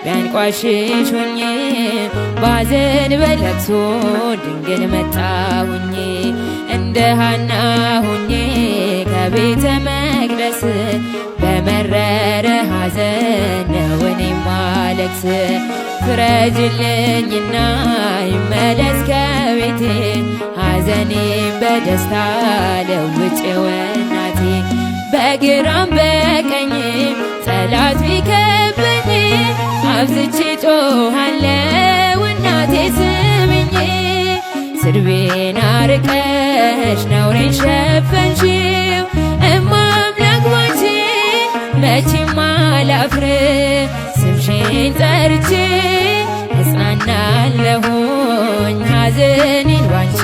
ቢያንቋሽሽ ሆኜ ባዘን በለቅሶ ድንግል መጣሁኝ እንደ ሐና ሆኜ ከቤተ መቅደስ በመረረ ሐዘን ነው እኔ ማለቅስ ፍረጅልኝና ይመለስ ከቤቴ ሐዘኔን በደስታ ለውጭው እናቴ በግራም በቀኝም ጠላት ቢከበኝ አብዝቼ ጮኻለሁ እናቴ ስሚኝ ስድቤን አርቀሽ ነውሬን ሸፈንሽው እማምላክ ባንቺ መቼም አላፍር ስምሽን ጠርቼ እጽናናለሁኝ ሐዘኔን ባንቺ